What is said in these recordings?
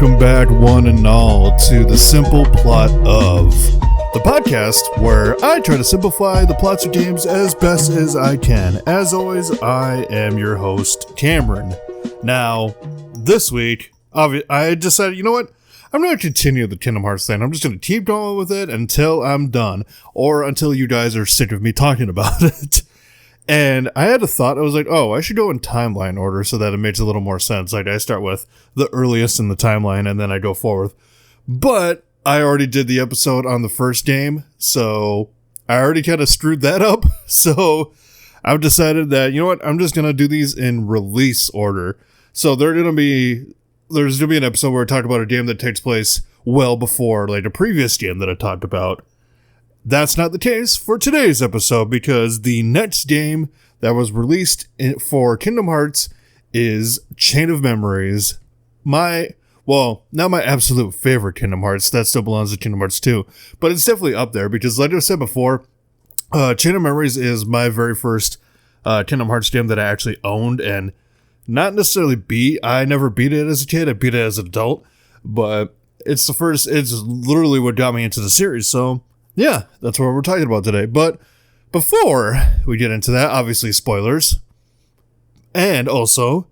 welcome back, one and all, to the Simple Plot of, the podcast where I try to simplify the plots of games as best as I can. As always, I am your host, Cameron. Now, this week, I decided, you know what? I'm not going to continue the Kingdom Hearts thing. I'm just going to keep going with it until I'm done, or until you guys are sick of me talking about it. And I had a thought. I was like, oh, I should go in timeline order so that it makes a little more sense. Like, I start with the earliest in the timeline, and then I go forward. But I already did the episode on the first game, so I already kind of screwed that up. So I've decided that, you know what, I'm just going to do these in release order. So there's going to be an episode where I talk about a game that takes place well before, like, a previous game that I talked about. That's not the case for today's episode, because the next game that was released for Kingdom Hearts is Chain of Memories. Not my absolute favorite Kingdom Hearts. That still belongs to Kingdom Hearts 2. But it's definitely up there, because like I said before, Chain of Memories is my very first Kingdom Hearts game that I actually owned, and not necessarily beat. I never beat it as a kid. I beat it as an adult. But it's literally what got me into the series, so yeah, that's what we're talking about today. But before we get into that, obviously spoilers. And also,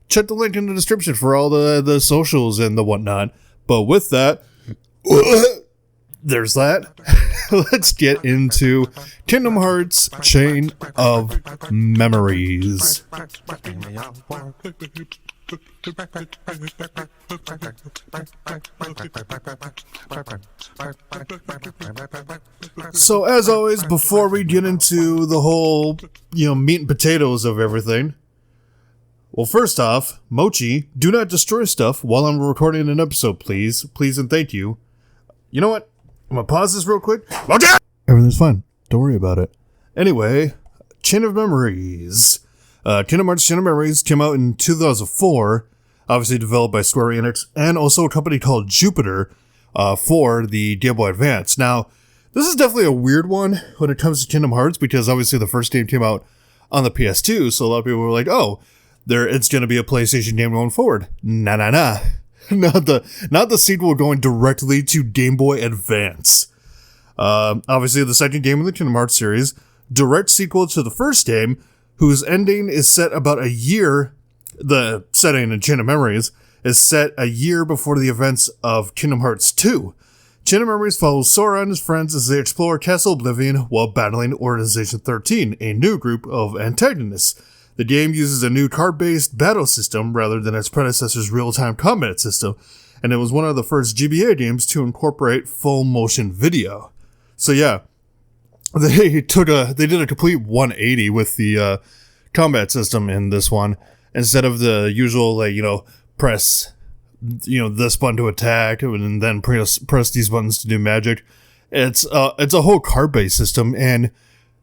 check the link in the description for all the socials and the whatnot. But with that, there's that. Let's get into Kingdom Hearts Chain of Memories. So as always, before we get into the whole, meat and potatoes of everything, well, first off, Mochi, do not destroy stuff while I'm recording an episode, please. Please and thank you. You know what? I'm gonna pause this real quick. Mochi! Everything's fine. Don't worry about it. Anyway, Chain of Memories. Kingdom Hearts Chain of Memories came out in 2004, obviously developed by Square Enix, and also a company called Jupiter for the Game Boy Advance. Now, this is definitely a weird one when it comes to Kingdom Hearts, because obviously the first game came out on the PS2, so a lot of people were like, oh, it's going to be a PlayStation game going forward. Nah. Not the sequel going directly to Game Boy Advance. Obviously, the second game in the Kingdom Hearts series, direct sequel to the first game, whose ending is set about a year. The setting in Chain of Memories is set a year before the events of Kingdom Hearts 2. Chain of Memories follows Sora and his friends as they explore Castle Oblivion while battling Organization 13, a new group of antagonists. The game uses a new card-based battle system rather than its predecessor's real-time combat system, and it was one of the first GBA games to incorporate full motion video. So yeah, they did a complete 180 with the combat system in this one. Instead of the usual, press, this button to attack and then press these buttons to do magic. It's a whole card-based system, and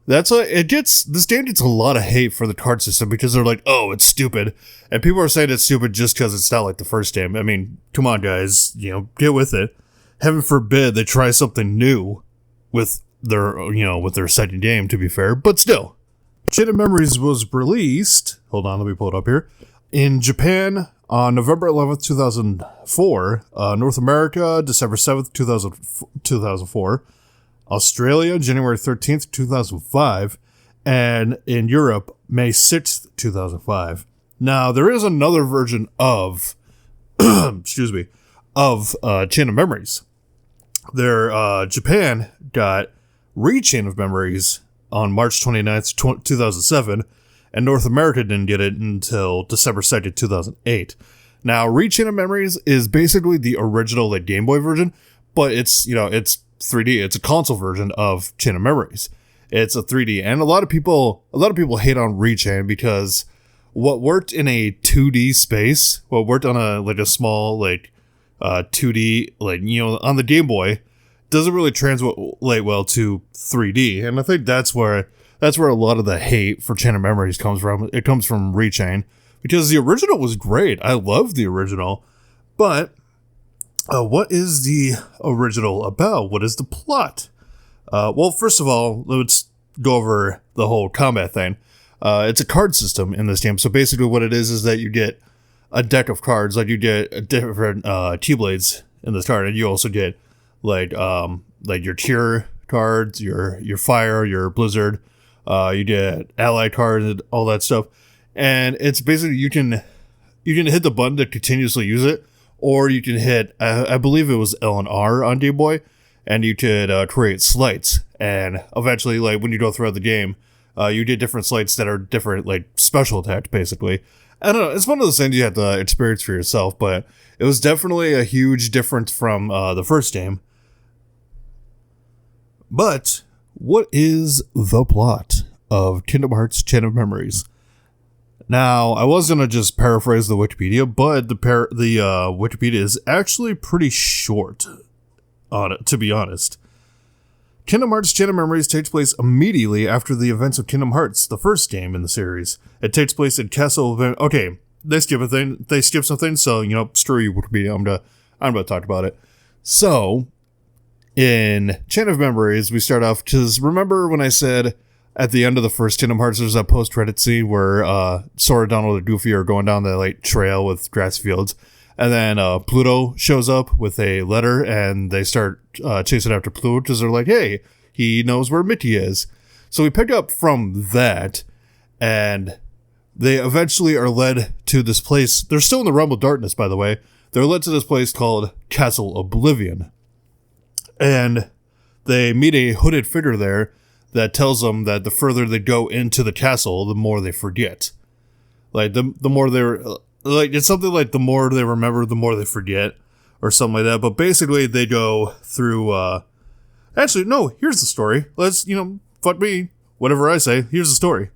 this game gets a lot of hate for the card system, because they're like, oh, it's stupid. And people are saying it's stupid just because it's not like the first game. I mean, come on, guys, get with it. Heaven forbid they try something new with their second game, to be fair, but still. Chain of Memories was released, hold on, let me pull it up here, in Japan on November 11th, 2004, North America, December 7th, 2004, Australia, January 13th, 2005, and in Europe, May 6th, 2005. Now, there is another version of, Chain of Memories. Japan got Re-Chain of Memories on March 29th, 2007, and North America didn't get it until December 2nd, 2008. Now, Re-Chain of Memories is basically the original Game Boy version, but it's 3D. It's a console version of Chain of Memories. It's a 3D, and a lot of people hate on Re-Chain because what worked in a 2D space, what worked on a small 2D on the Game Boy, doesn't really translate well to 3D, and I think that's where a lot of the hate for Chain of Memories comes from. It comes from Re-Chain, because the original was great. I love the original, but what is the original about? What is the plot? Well, first of all, let's go over the whole combat thing. It's a card system in this game, so basically what it is that you get a deck of cards. Like you get different T-Blades in this card, and you also get like your tier cards, your fire, your blizzard. You get ally cards and all that stuff. And it's basically you can hit the button to continuously use it, or you can hit I believe it was L and R on Game Boy, and you could create slights. And eventually, like when you go throughout the game, you get different slights that are different, like special attacks, basically. I don't know. It's one of those things you have to experience for yourself, but it was definitely a huge difference from the first game. But what is the plot of Kingdom Hearts Chain of Memories? Now, I was going to just paraphrase the Wikipedia, but the Wikipedia is actually pretty short on it, to be honest. Kingdom Hearts Chain of Memories takes place immediately after the events of Kingdom Hearts, the first game in the series. It takes place in Castle of... Okay, they skip something, so, screw you, Wikipedia, I'm going to talk about it. So, in Chain of Memories, we start off, because remember when I said at the end of the first Kingdom Hearts, there's that post-credit scene where Sora, Donald, and Goofy are going down the trail with grass fields, and then Pluto shows up with a letter, and they start chasing after Pluto, because they're like, hey, he knows where Mickey is. So we pick up from that, and they eventually are led to this place. They're still in the realm of darkness, by the way. They're led to this place called Castle Oblivion. And they meet a hooded figure there that tells them that the further they go into the castle, the more they forget. Like, the more they're... Like, it's something like the more they remember, the more they forget, or something like that. But basically, they go through... Actually, no, here's the story. Let's, fuck me. Whatever I say, here's the story.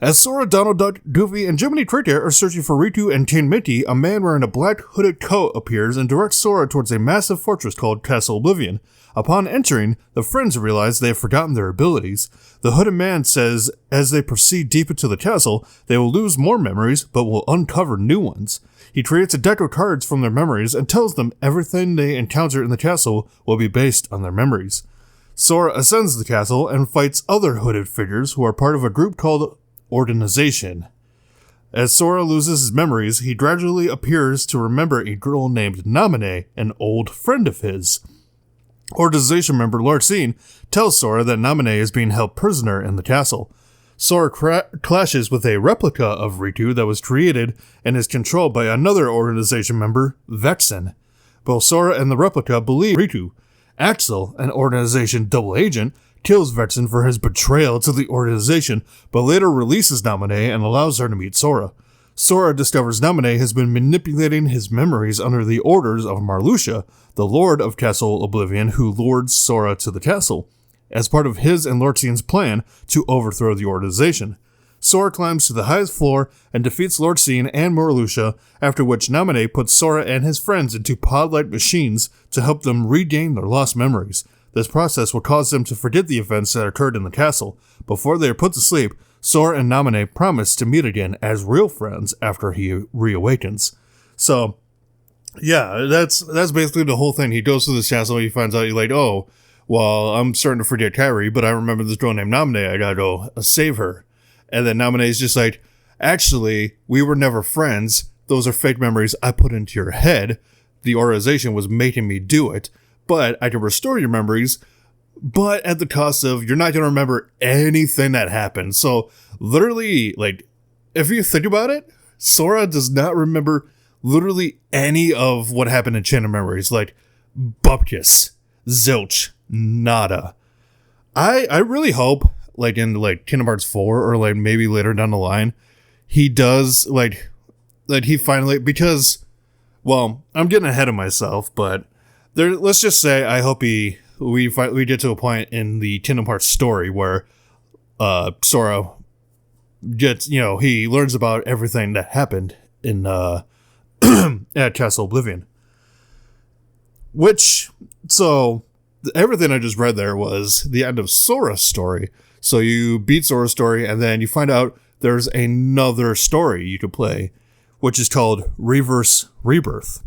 As Sora, Donald Duck, Goofy, and Jiminy Cricket are searching for Riku and King Mickey, a man wearing a black hooded coat appears and directs Sora towards a massive fortress called Castle Oblivion. Upon entering, the friends realize they have forgotten their abilities. The hooded man says as they proceed deep into the castle, they will lose more memories, but will uncover new ones. He creates a deck of cards from their memories and tells them everything they encounter in the castle will be based on their memories. Sora ascends the castle and fights other hooded figures who are part of a group called Organization. As Sora loses his memories, he gradually appears to remember a girl named Naminé, an old friend of his. Organization member Larcene tells Sora that Naminé is being held prisoner in the castle. Sora clashes with a replica of Riku that was created and is controlled by another Organization member, Vexen. Both Sora and the replica believe Riku. Axel, an Organization double agent, kills Vexen for his betrayal to the Organization, but later releases Naminé and allows her to meet Sora. Sora discovers Naminé has been manipulating his memories under the orders of Marluxia, the Lord of Castle Oblivion, who lures Sora to the castle, as part of his and Larcene's plan to overthrow the Organization. Sora climbs to the highest floor and defeats Larcene and Marluxia, after which Naminé puts Sora and his friends into pod-like machines to help them regain their lost memories. This process will cause them to forget the events that occurred in the castle. Before they are put to sleep, Sora and Naminé promise to meet again as real friends after he reawakens. So, yeah, that's basically the whole thing. He goes to this castle, he finds out, he's like, oh, well, I'm starting to forget Kairi, but I remember this girl named Naminé, I gotta go save her. And then Naminé's just like, actually, we were never friends. Those are fake memories I put into your head. The Organization was making me do it. But I can restore your memories, but at the cost of you're not going to remember anything that happened. So literally, like, if you think about it, Sora does not remember literally any of what happened in Chain of Memories. Like, bupkis, zilch, nada. I really hope, like, in, like, Kingdom Hearts 4 or, like, maybe later down the line, he does, like he finally, because, well, I'm getting ahead of myself, but let's just say I hope we get to a point in the Kingdom Hearts story where Sora gets, he learns about everything that happened in at Castle Oblivion. So everything I just read there was the end of Sora's story. So you beat Sora's story and then you find out there's another story you could play, which is called Reverse Rebirth.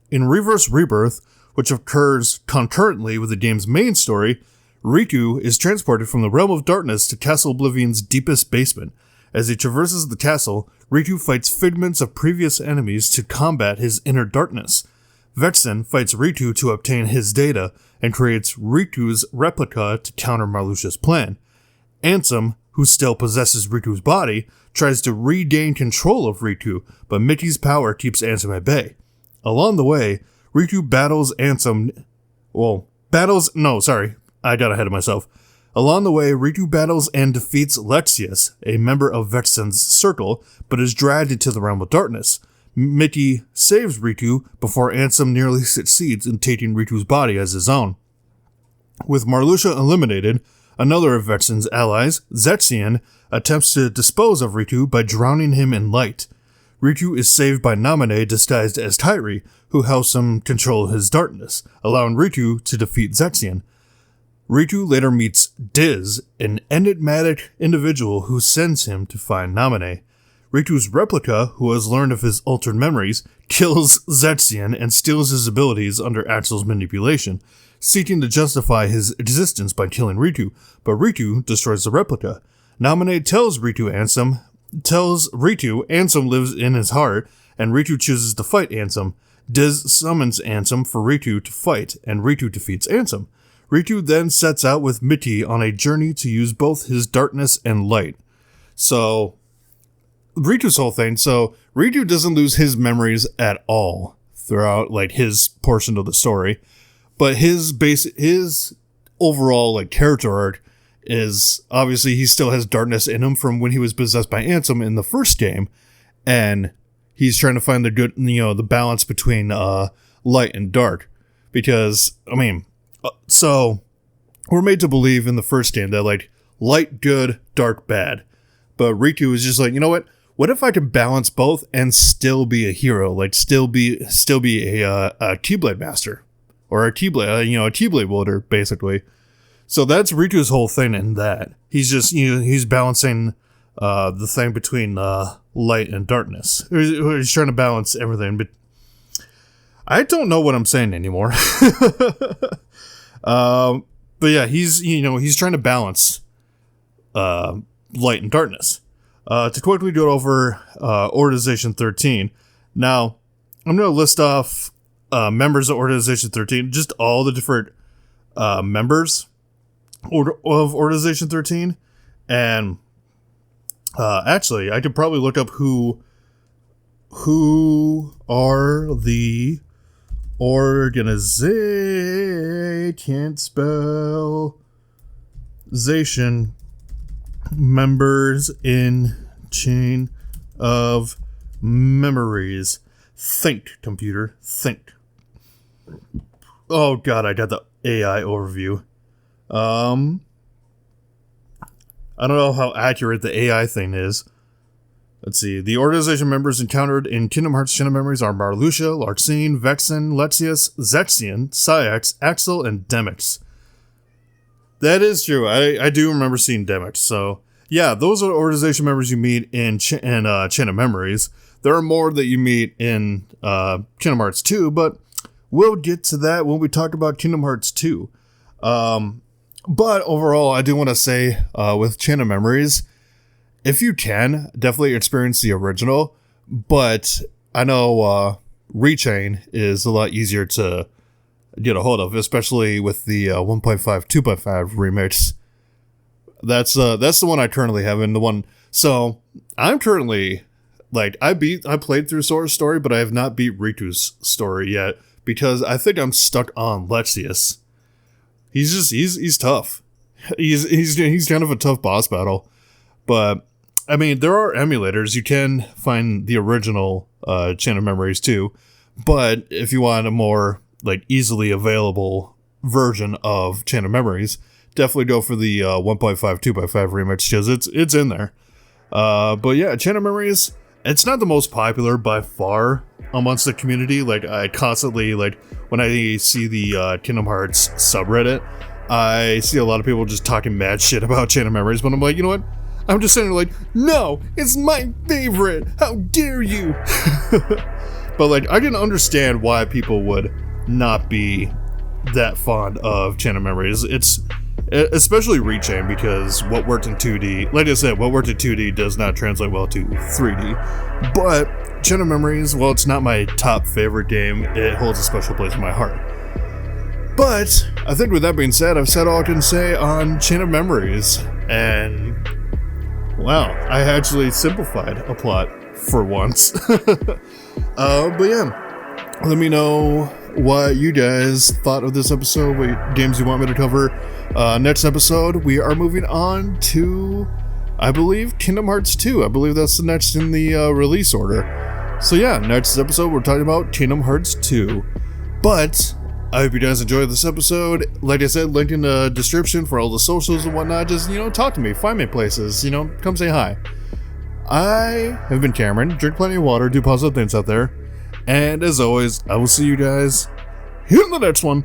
In Reverse Rebirth, which occurs concurrently with the game's main story, Riku is transported from the Realm of Darkness to Castle Oblivion's deepest basement. As he traverses the castle, Ritu fights figments of previous enemies to combat his inner darkness. Vexen fights Ritu to obtain his data and creates Ritu's replica to counter Marluxia's plan. Ansem, who still possesses Ritu's body, tries to regain control of Ritu, but Mickey's power keeps Ansem at bay. Along the way, Ritu battles I got ahead of myself. Along the way, Ritu battles and defeats Lexius, a member of Vexen's circle, but is dragged into the realm of darkness. Mickey saves Ritu before Ansem nearly succeeds in taking Ritu's body as his own. With Marluxia eliminated, another of Vexen's allies, Zexion, attempts to dispose of Ritu by drowning him in light. Ritu is saved by Naminé disguised as Tairi, who helps him control his darkness, allowing Ritu to defeat Zexion. Ritu later meets Diz, an enigmatic individual who sends him to find Naminé. Ritu's replica, who has learned of his altered memories, kills Zexion and steals his abilities under Axel's manipulation, seeking to justify his existence by killing Ritu, but Ritu destroys the replica. Naminé tells Ritu Ansem lives in his heart, and Ritu chooses to fight Ansem. Diz summons Ansem for Ritu to fight, and Ritu defeats Ansem. Ritu then sets out with Mickey on a journey to use both his darkness and light. So, Ritu's whole thing, Ritu doesn't lose his memories at all throughout, his portion of the story, but his overall, character arc is, obviously, he still has darkness in him from when he was possessed by Ansem in the first game, and he's trying to find the balance between, light and dark, because, so, we're made to believe in the first game that, light good, dark bad, but Ritu is just you know what? What if I could balance both and still be a hero? Still be a Keyblade master, or a Keyblade, a Keyblade wielder, basically. So that's Ritu's whole thing in that. He's just, he's balancing the thing between light and darkness. He's trying to balance everything, but I don't know what I'm saying anymore. But yeah, he's trying to balance light and darkness. To quickly go over Organization 13. Now, I'm going to list off members of Organization 13, just all the different members of Organization 13. And actually, I could probably look up who are the organization members in Chain of Memories. Think, computer, think. Oh god, I got the AI overview. I don't know how accurate the AI thing is. Let's see. The organization members encountered in Kingdom Hearts Chain of Memories are Marluxia, Larxene, Vexen, Lexius, Zexion, Saïx, Axel, and Demyx. That is true. I do remember seeing Demyx. So, yeah, those are the organization members you meet in Chain of Memories. There are more that you meet in Kingdom Hearts 2, but we'll get to that when we talk about Kingdom Hearts 2. But overall, I do want to say with Chain of Memories, if you can, definitely experience the original. But I know Rechain is a lot easier to get a hold of, especially with the 1.5, 2.5 remix. That's the one I currently have, and the one. So I'm currently I played through Sora's story, but I have not beat Ritu's story yet because I think I'm stuck on Lexius. He's tough. He's kind of a tough boss battle, but I mean there are emulators. You can find the original Chain of Memories too, but if you want a more easily available version of Chain of Memories, definitely go for the 1.5, 2.5 remix because it's in there. But yeah, Chain of Memories, it's not the most popular by far amongst the community. I constantly, when I see the Kingdom Hearts subreddit, I see a lot of people just talking mad shit about Chain of Memories, but I'm like, you know what? I'm just sitting there no, it's my favorite! How dare you! But I can understand why people would not be that fond of Chain of Memories. It's Especially Rechain, because what worked in 2D, like I said, what worked in 2D does not translate well to 3D. But Chain of Memories, while it's not my top favorite game, it holds a special place in my heart. But I think with that being said, I've said all I can say on Chain of Memories. And wow, I actually simplified a plot for once. But yeah, let me know what you guys thought of this episode, what games you want me to cover. Next episode, we are moving on to, I believe, Kingdom Hearts 2. I believe that's the next in the release order. So yeah, next episode, we're talking about Kingdom Hearts 2. But I hope you guys enjoyed this episode. Like I said, link in the description for all the socials and whatnot. Just, talk to me, find me places, come say hi. I have been Cameron. Drink plenty of water, do positive things out there. And as always, I will see you guys in the next one.